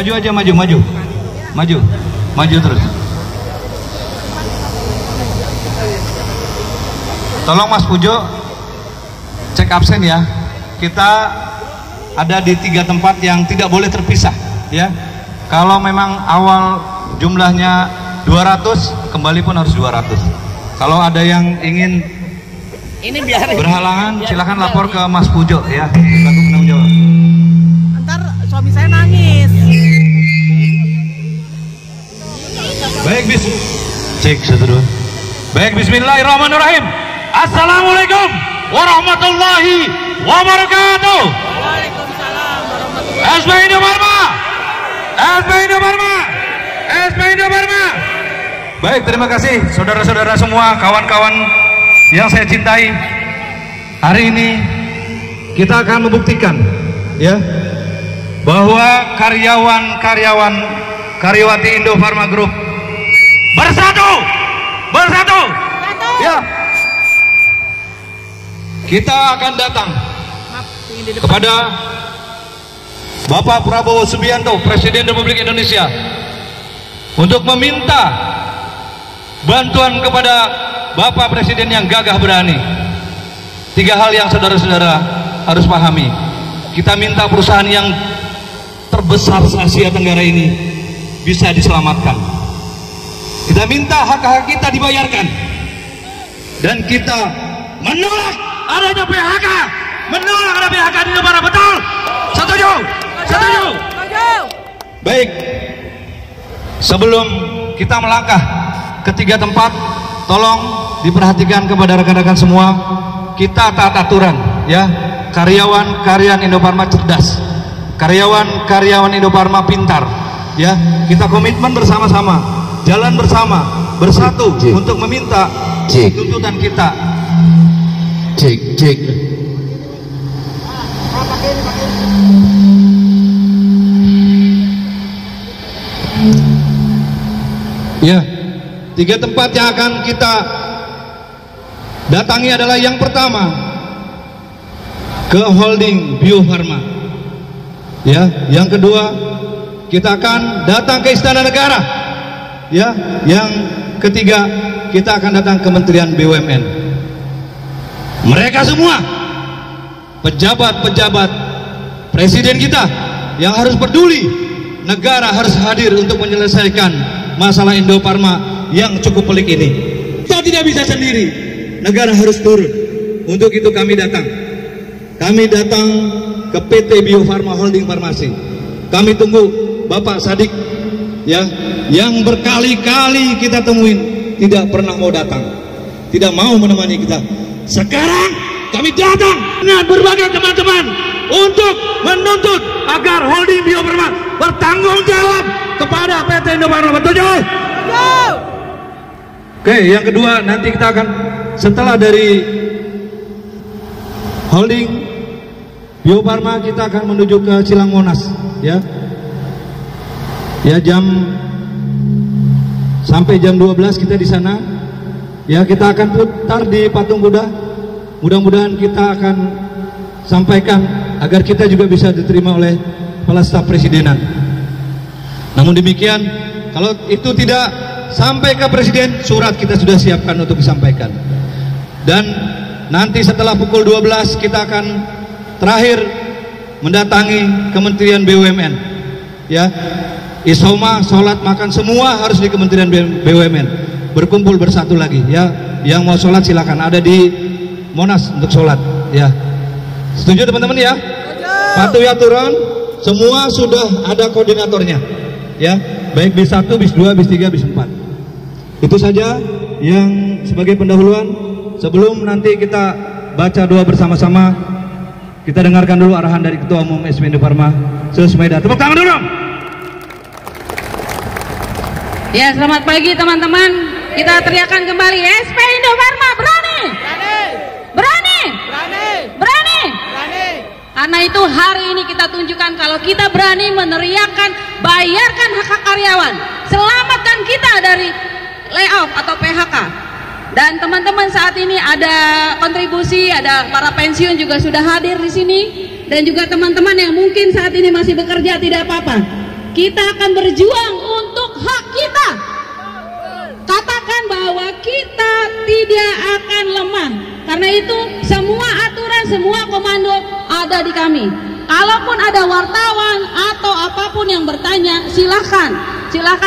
Maju aja, maju terus. Tolong Mas Pujo cek absen ya. Kita ada di 3 tempat yang tidak boleh terpisah ya. Kalau memang awal jumlahnya 200, kembali pun harus 200. Kalau ada yang ingin berhalangan, silahkan lapor ke Mas Pujo ya, selaku penanggung jawab. Ntar suami saya nangis. Baik, cek seterusnya. Baik, bismillahirrahmanirrahim. Assalamualaikum warahmatullahi wabarakatuh. Waalaikumsalam warahmatullahi SPI Indofarma. SPI Indofarma. Baik, terima kasih saudara-saudara semua, kawan-kawan yang saya cintai. Hari ini kita akan membuktikan ya bahwa karyawati Indofarma Group bersatu. Ya. Kita akan datang kepada Bapak Prabowo Subianto, Presiden Republik Indonesia, untuk meminta bantuan kepada Bapak Presiden yang gagah berani. 3 hal yang saudara-saudara harus pahami. Kita minta perusahaan yang terbesar se-Asia Tenggara ini bisa diselamatkan. Kita minta hak-hak kita dibayarkan. Dan kita menolak adanya PHK. Menolak ada PHK di Indofarma, betul? Setuju? Baik. Sebelum kita melangkah ke 3 tempat, tolong diperhatikan kepada rekan-rekan semua. Kita taat aturan ya. Karyawan Indofarma cerdas. Karyawan Indofarma pintar ya. Kita komitmen bersama-sama, jalan bersama, bersatu untuk meminta tuntutan kita. Cek. Ya, 3 tempat yang akan kita datangi adalah yang pertama ke holding Bio Farma. Ya, yang kedua kita akan datang ke Istana Negara. Ya, yang ketiga kita akan datang ke Kementerian BUMN. Mereka semua pejabat-pejabat presiden kita yang harus peduli, negara harus hadir untuk menyelesaikan masalah Indofarma yang cukup pelik ini. Kita tidak bisa sendiri, negara harus turun. Untuk itu kami datang ke PT Bio Farma Holding Farmasi. Kami tunggu Bapak Sadik ya, yang berkali-kali kita temuin tidak pernah mau datang, tidak mau menemani kita. Sekarang kami datang dengan berbagai teman-teman untuk menuntut agar holding Bio Farma bertanggung jawab kepada PT Indofarma. Betul? Oke, yang kedua nanti kita akan setelah dari holding Bio Farma kita akan menuju ke Silang Monas ya. Ya, sampai jam 12 kita di sana. Ya, kita akan putar di Patung Kuda. Mudah-mudahan kita akan sampaikan agar kita juga bisa diterima oleh Kepala Staf Presidenan. Namun demikian, kalau itu tidak sampai ke Presiden, surat kita sudah siapkan untuk disampaikan. Dan nanti setelah pukul 12 kita akan terakhir mendatangi Kementerian BUMN. Ya, Isoma, sholat, makan semua harus di Kementerian BUMN. Berkumpul bersatu lagi ya. Yang mau sholat silakan, ada di Monas untuk sholat ya. Setuju teman-teman ya? Patuhi aturan, semua sudah ada koordinatornya ya. Baik bis 1, bis 2, bis 3, bis 4. Itu saja yang sebagai pendahuluan. Sebelum nanti kita baca doa bersama-sama, kita dengarkan dulu arahan dari Ketua Umum SPI Indofarma, Susmeda. Tepuk tangan dulu. Ya, selamat pagi teman-teman. Kita teriakan kembali, SPI Indofarma berani. Karena itu hari ini kita tunjukkan kalau kita berani meneriakan, bayarkan hak karyawan, selamatkan kita dari layoff atau PHK. Dan teman-teman saat ini ada kontribusi, ada para pensiun juga sudah hadir di sini, dan juga teman-teman yang mungkin saat ini masih bekerja tidak apa-apa. Kita akan berjuang untuk hak kita. Katakan bahwa kita tidak akan lemah. Karena itu semua aturan, semua komando ada di kami. Kalaupun ada wartawan atau apapun yang bertanya, silahkan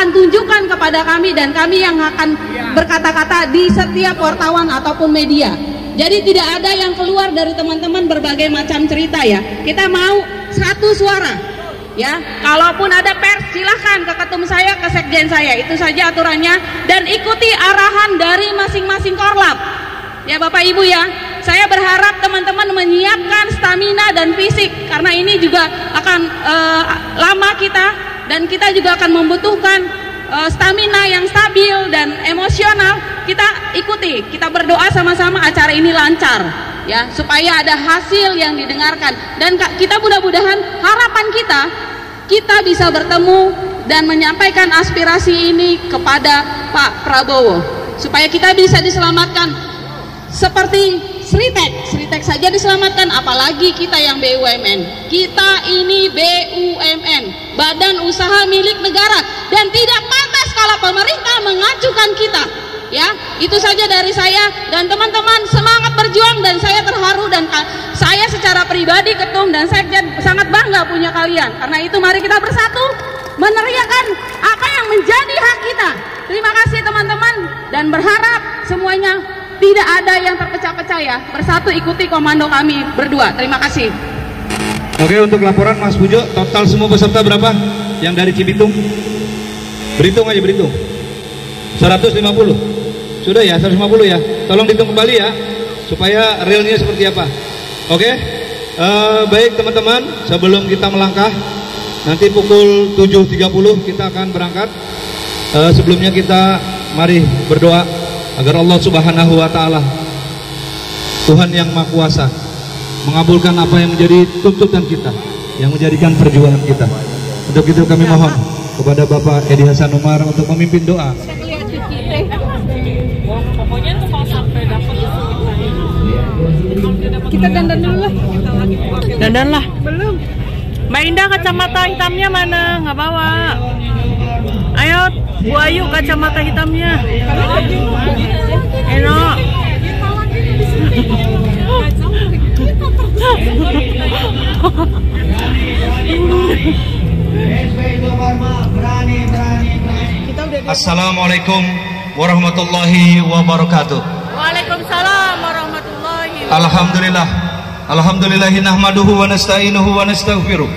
tunjukkan kepada kami, dan kami yang akan berkata-kata di setiap wartawan ataupun media. Jadi tidak ada yang keluar dari teman-teman berbagai macam cerita ya. Kita mau satu suara ya. Kalaupun ada pers, silahkan ke ketum saya, ke sekjen saya. Itu saja aturannya, dan ikuti arahan dari masing-masing korlap ya Bapak Ibu ya. Saya berharap teman-teman menyiapkan stamina dan fisik, karena ini juga akan lama kita, dan kita juga akan membutuhkan stamina yang stabil dan emosional. Kita ikuti, kita berdoa sama-sama acara ini lancar ya, supaya ada hasil yang didengarkan, dan kita mudah-mudahan harapan kita bisa bertemu dan menyampaikan aspirasi ini kepada Pak Prabowo, supaya kita bisa diselamatkan seperti Sritek saja diselamatkan, apalagi kita yang BUMN. Kita ini BUMN, badan usaha milik negara, dan tidak pantas kalau pemerintah mengacukan kita. Ya, itu saja dari saya, dan teman-teman semangat berjuang, dan saya terharu, dan saya secara pribadi ketum dan sekjen sangat bangga punya kalian. Karena itu mari kita bersatu meneriakan apa yang menjadi hak kita. Terima kasih teman-teman, dan berharap semuanya tidak ada yang terpecah-pecah ya. Bersatu ikuti komando kami berdua. Terima kasih. Oke, untuk laporan Mas Pujo, total semua peserta berapa? Yang dari Cibitung? Berhitung aja, berhitung. 150. Sudah ya, 150 ya. Tolong dihitung kembali ya, supaya realnya seperti apa. Oke. Baik teman-teman, sebelum kita melangkah, nanti pukul 7.30 kita akan berangkat. Sebelumnya kita mari berdoa agar Allah Subhanahu wa Ta'ala, Tuhan yang Maha Kuasa, mengabulkan apa yang menjadi tuntutan kita, yang menjadikan perjuangan kita. Untuk itu kami mohon kepada Bapak Edi Hasan Umar untuk memimpin doa. Kita dandan dulu lah. Dandan lah. Belum. Mbak Indah kacamata hitamnya mana? Nggak bawa. Ayo, Bu Ayu kacamata hitamnya. Eno. Assalamualaikum warahmatullahi wabarakatuh. Waalaikumsalam warahmatullahi wabarakatuh. Alhamdulillah. Alhamdulillahi nahmaduhu wa nasta'inuhu wa nastaghfiruh.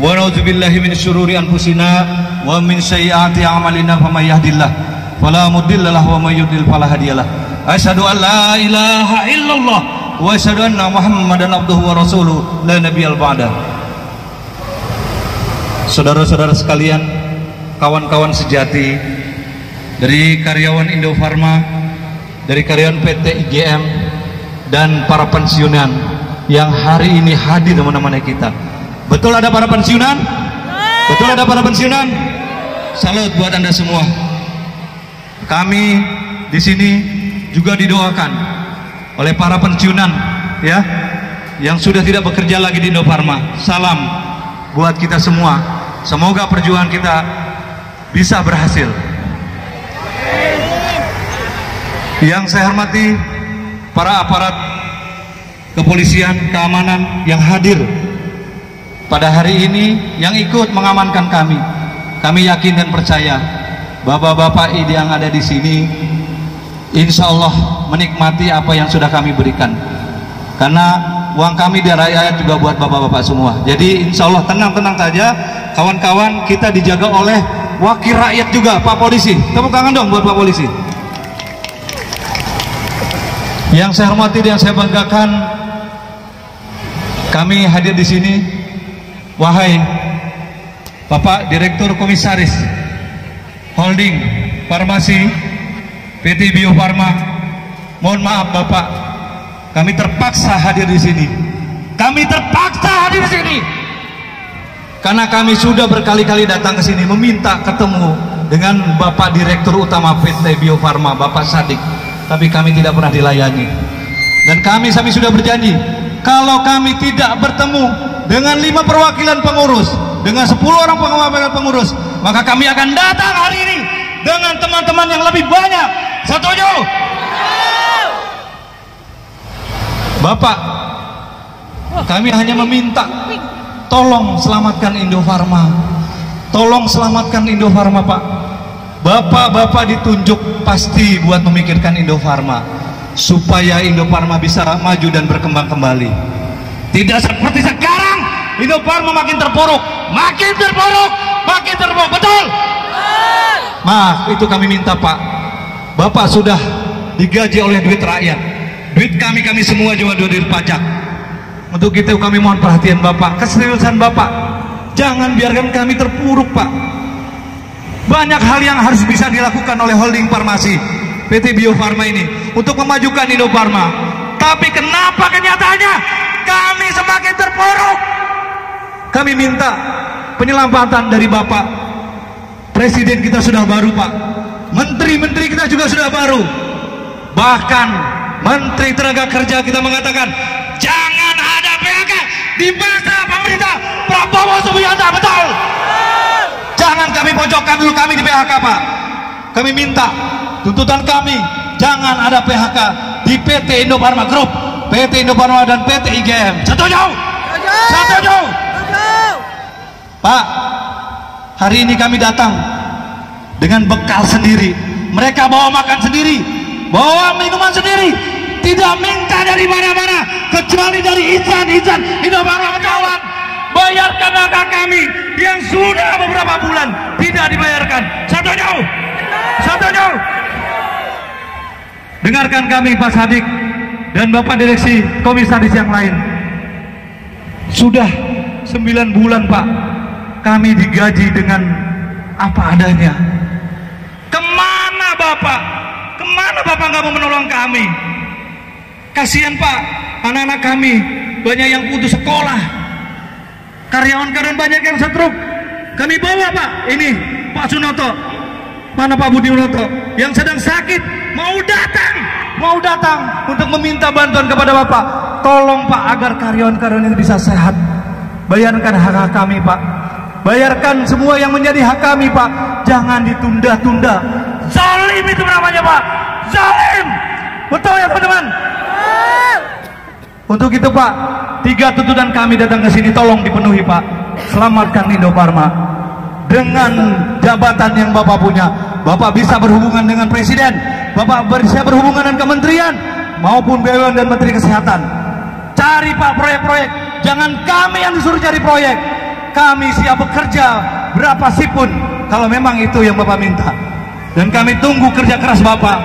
Wa na'udzubillahi min syururi anfusina wa min sayyiati a'malina faman yahdihillah fala mudhillalah wa may yudlil fala hadiyalah. Asyhadu an la ilaha illallah wa asyhadu anna Muhammadan abduhu wa rasuluhu la nabiyyal ba'da. Saudara-saudara sekalian, kawan-kawan sejati, dari karyawan Indofarma, dari karyawan PT IGM, dan para pensiunan yang hari ini hadir teman-teman kita. Betul ada para pensiunan? Betul ada para pensiunan? Salut buat Anda semua. Kami di sini juga didoakan oleh para pensiunan ya, yang sudah tidak bekerja lagi di Indofarma. Salam buat kita semua. Semoga perjuangan kita bisa berhasil. Yang saya hormati para aparat kepolisian, keamanan yang hadir pada hari ini, yang ikut mengamankan kami. Kami yakin dan percaya bapak-bapak yang ada di sini insya Allah menikmati apa yang sudah kami berikan, karena uang kami dari rakyat juga buat bapak-bapak semua. Jadi insya Allah tenang-tenang saja kawan-kawan, kita dijaga oleh wakil rakyat juga, Pak Polisi. Tepuk tangan dong buat Pak Polisi. Yang saya hormati dan saya banggakan, kami hadir di sini, wahai Bapak Direktur Komisaris Holding Farmasi PT Bio Farma. Mohon maaf Bapak, kami terpaksa hadir di sini. Kami terpaksa hadir di sini karena kami sudah berkali-kali datang ke sini meminta ketemu dengan Bapak Direktur Utama PT Bio Farma, Bapak Sadik, tapi kami tidak pernah dilayani. Dan kami sudah berjanji, kalau kami tidak bertemu dengan 5 perwakilan pengurus, dengan 10 orang pengurus, maka kami akan datang hari ini dengan teman-teman yang lebih banyak. Setuju? Bapak, kami hanya meminta tolong selamatkan Indofarma. Tolong selamatkan Indofarma, Pak. Bapak ditunjuk pasti buat memikirkan Indofarma supaya Indofarma bisa maju dan berkembang kembali. Tidak seperti sekarang, Indofarma makin terpuruk, betul? Maaf, itu kami minta, Pak. Bapak sudah digaji oleh duit rakyat, duit kami semua juga duit pajak. Untuk itu kami mohon perhatian Bapak, keseriusan Bapak. Jangan biarkan kami terpuruk, Pak. Banyak hal yang harus bisa dilakukan oleh holding farmasi PT Bio Farma ini untuk memajukan Indofarma. Tapi kenapa kenyataannya kami semakin terpuruk? Kami minta penyelamatan dari Bapak. Presiden kita sudah baru, Pak. Menteri-menteri kita juga sudah baru. Bahkan Menteri Tenaga Kerja kita mengatakan jangan ada PHK di masa pemerintah Prabowo Subianto, betul? Jangan kami pojokkan dulu kami di PHK, Pak. Kami minta tuntutan kami jangan ada PHK di PT Indofarma Group, PT Indofarma dan PT IGM. Setuju? Setuju? Pak, hari ini kami datang dengan bekal sendiri. Mereka bawa makan sendiri, bawa minuman sendiri, tidak minta dari mana-mana kecuali dari Ihsan Indofarma kawan. Bayarkan angka kami yang sudah beberapa bulan tidak dibayarkan. Setuju? Setuju? Dengarkan kami Pak Sadik dan Bapak Direksi Komisaris yang lain. Sudah 9 bulan, Pak, kami digaji dengan apa adanya. Kemana Bapak? Kemana Bapak nggak mau menolong kami? Kasihan, Pak, anak-anak kami banyak yang putus sekolah. Karyawan-karyawan banyak yang stroke. Kami bawa, Pak, ini Pak Sunoto, mana Pak Budi Unoto yang sedang sakit, mau datang untuk meminta bantuan kepada Bapak. Tolong, Pak, agar karyawan-karyawan ini bisa sehat. Bayarkan hak kami, Pak. Bayarkan semua yang menjadi hak kami, Pak. Jangan ditunda-tunda. Zalim itu namanya, Pak. Zalim. Betul ya, teman-teman? Untuk itu, Pak, 3 tuntutan kami datang ke sini, tolong dipenuhi, Pak. Selamatkan Indofarma. Dengan jabatan yang Bapak punya, Bapak bisa berhubungan dengan Presiden, Bapak bisa berhubungan dengan Kementerian maupun BUMN dan Menteri Kesehatan. Cari, Pak, proyek-proyek. Jangan kami yang disuruh cari proyek. Kami siap bekerja berapa sih pun kalau memang itu yang Bapak minta. Dan kami tunggu kerja keras Bapak.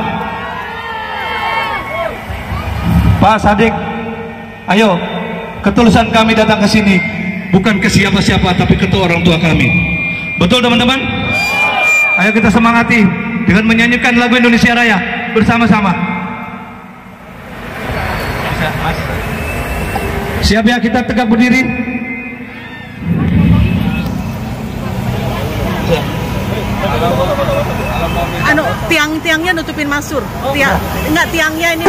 Pak Sadik, ayo, ketulusan kami datang ke sini bukan ke siapa-siapa tapi ke orang tua kami. Betul, teman-teman? Ayo kita semangati dengan menyanyikan lagu Indonesia Raya bersama-sama. Siap ya, kita tegak berdiri. Tiang-tiangnya nutupin Masur. Enggak, tiangnya ini.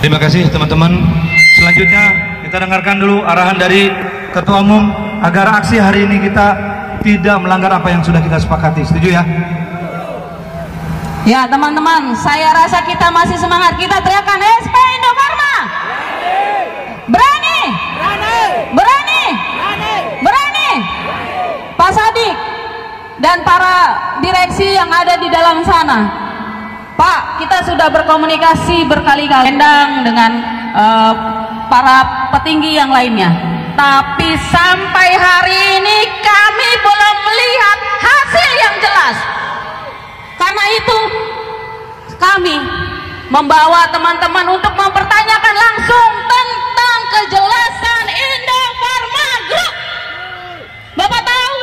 Terima kasih teman-teman. Selanjutnya kita dengarkan dulu arahan dari Ketua Umum agar aksi hari ini kita tidak melanggar apa yang sudah kita sepakati. Setuju ya? Ya teman-teman, saya rasa kita masih semangat. Kita teriakan SP Indofarma. Berani? Berani? Berani? Pak Sadik dan para direksi yang ada di dalam sana, Pak, kita sudah berkomunikasi berkali-kali dengan para petinggi yang lainnya, tapi sampai hari ini kami belum melihat hasil yang jelas. Karena itu kami membawa teman-teman untuk mempertanyakan langsung tentang kejelasan Indofarma Group. Bapak tahu,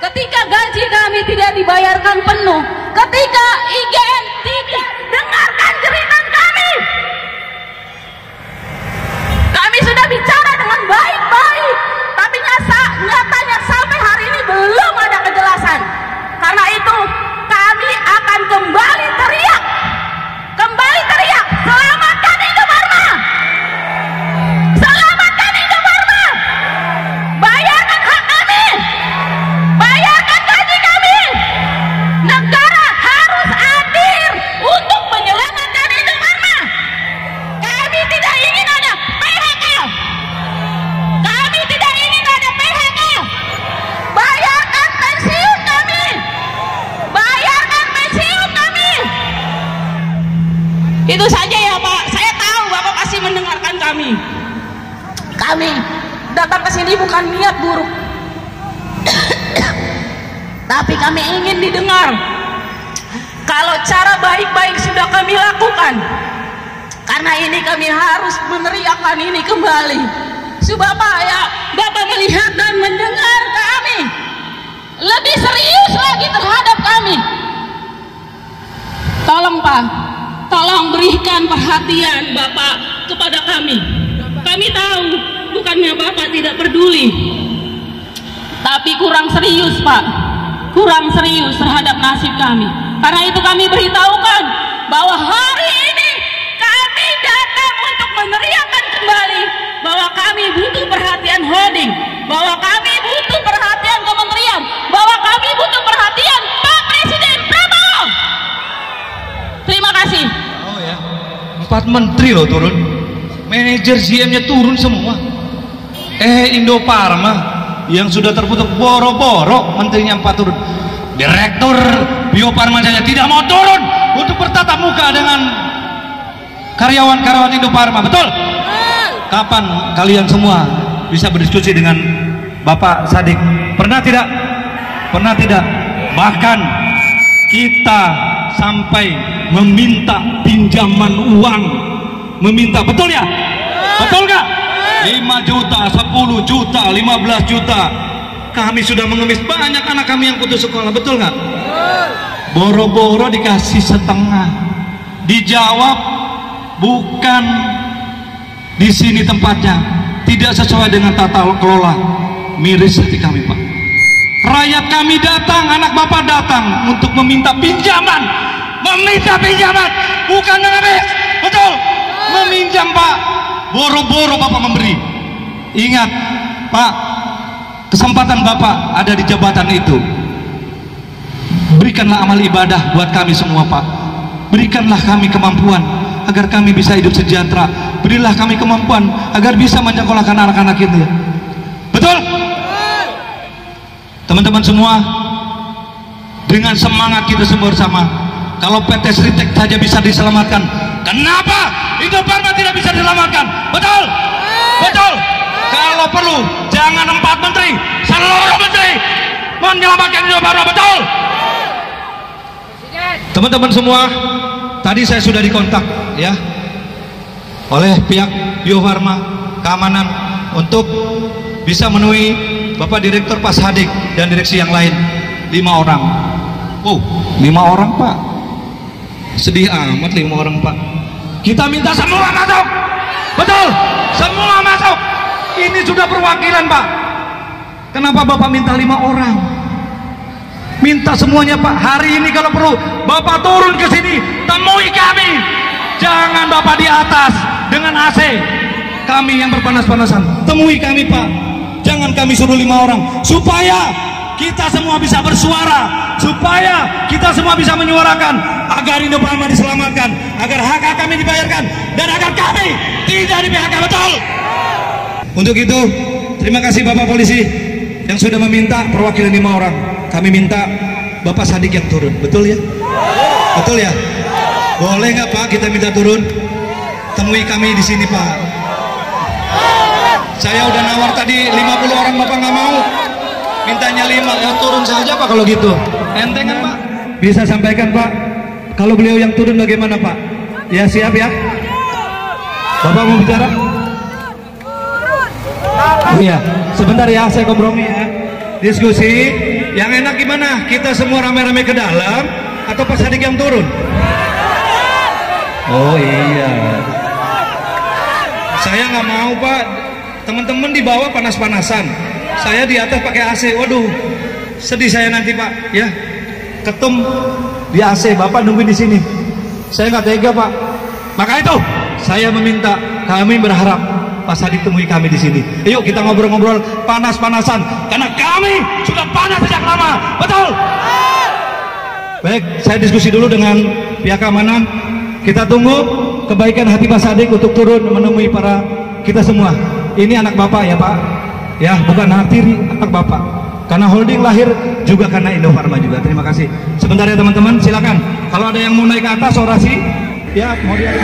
ketika gaji kami tidak dibayarkan penuh, ketika IGN tidak dengarkan jeritan kami, kami sudah bicara dengan baik-baik, tapi nyatanya sampai hari ini belum ada kejelasan. Karena itu kami akan kembali teriak, selamatkan Indofarma, selamatkan Indofarma, bayarkan hak kami, bayarkan gaji kami. Negara harus hadir untuk menyelamatkan Indofarma. Kami tidak ingin ada PHK, kami tidak ingin ada PHK. Bayarkan pensiun kami, bayarkan pensiun kami. Itu saja ya Pak. Saya tahu Bapak pasti mendengarkan kami. Kami datang ke sini bukan niat buruk, tapi kami ingin didengar. Kalau cara baik-baik sudah kami lakukan, karena ini kami harus meneriakkan ini kembali. Supaya Bapak melihat dan mendengar kami lebih serius lagi terhadap kami. Tolong Pak, tolong berikan perhatian Bapak kepada kami. Kami tahu bukannya Bapak tidak peduli, tapi kurang serius Pak, kurang serius terhadap nasib kami. Karena itu kami beritahukan bahwa hari ini kami datang untuk meneriakkan kembali bahwa kami butuh perhatian holding, bahwa kami butuh perhatian kementerian, bahwa kami butuh perhatian Pak Presiden Prabowo. Terima kasih. 4 menteri loh turun, manajer GM-nya turun semua. Indofarma yang sudah terputus boro-boro menterinya 4 turun. Direktur Bio Farma saja tidak mau turun untuk bertatap muka dengan karyawan-karyawan Indofarma. Betul? Kapan kalian semua bisa berdiskusi dengan Bapak Sadik? Pernah tidak? Pernah tidak? Bahkan kita sampai meminta pinjaman uang, meminta, betul ya? Betul nggak? 5 juta, 10 juta, 15 juta. Kami sudah mengemis, banyak anak kami yang putus sekolah, betul nggak? Boro-boro dikasih setengah, dijawab bukan di sini tempatnya, tidak sesuai dengan tata kelola. Miris hati kami Pak. Rakyat kami datang, anak Bapak datang untuk meminta pinjaman, bukan mengemis, betul? Meminjam Pak, boro-boro Bapak memberi. Ingat Pak, kesempatan Bapak ada di jabatan itu. Berikanlah amal ibadah buat kami semua Pak. Berikanlah kami kemampuan agar kami bisa hidup sejahtera. Berilah kami kemampuan agar bisa menyekolahkan anak-anak kita. Betul? Teman-teman semua, dengan semangat kita semua bersama, kalau PT Sritek saja bisa diselamatkan, kenapa Indofarma tidak bisa diselamatkan? Betul? Betul? Kalau perlu, jangan 4 menteri, seluruh menteri menyelamatkan Indofarma. Betul? Teman-teman semua, tadi saya sudah dikontak ya oleh pihak Bio Farma keamanan untuk bisa menemui Bapak Direktur Pak Sadik dan direksi yang lain. 5 orang. 5 orang Pak, sedih amat 5 orang Pak. Kita minta semua masuk. Betul, semua masuk. Ini sudah perwakilan Pak. Kenapa Bapak minta 5 orang? Minta semuanya Pak. Hari ini kalau perlu Bapak turun ke sini, temui kami. Jangan Bapak di atas, dengan AC. Kami yang berpanas-panasan, temui kami Pak. Jangan kami suruh 5 orang, supaya kita semua bisa bersuara, supaya kita semua bisa menyuarakan agar Indo Farma diselamatkan, agar hak kami dibayarkan, dan agar kami tidak di PHK. Betul? Untuk itu, terima kasih Bapak Polisi yang sudah meminta perwakilan 5 orang. Kami minta Bapak Sadik yang turun. Betul ya? Betul ya? Boleh nggak Pak kita minta turun? Temui kami di sini Pak. Saya udah nawar tadi 50 orang, Bapak nggak mau. Mintanya 5, ya turun saja Pak kalau gitu. Enteng kan Pak? Bisa sampaikan Pak. Kalau beliau yang turun bagaimana Pak? Ya siap ya. Bapak mau bicara? Oh iya, sebentar ya, saya kompromi ya. Diskusi, yang enak gimana? Kita semua rame-rame ke dalam atau Pak Sadik yang turun? Oh iya. Saya nggak mau Pak. Teman-teman di bawah panas-panasan, saya di atas pakai AC. Waduh, sedih saya nanti Pak. Ya, ketum di AC, Bapak nungguin di sini. Saya nggak tega Pak. Maka itu saya meminta, kami berharap Pak Sadik temui kami di sini. Yuk kita ngobrol-ngobrol panas-panasan, karena kami sudah panas sejak lama. Betul? Baik, saya diskusi dulu dengan pihak keamanan. Kita tunggu kebaikan hati Pak Sadik untuk turun menemui para kita semua. Ini anak Bapak ya Pak, ya bukan anak tiri, anak Bapak. Karena holding lahir juga karena Indo Farma juga. Terima kasih. Sebentar ya teman-teman, silakan. Kalau ada yang mau naik ke atas orasi, ya mau dia.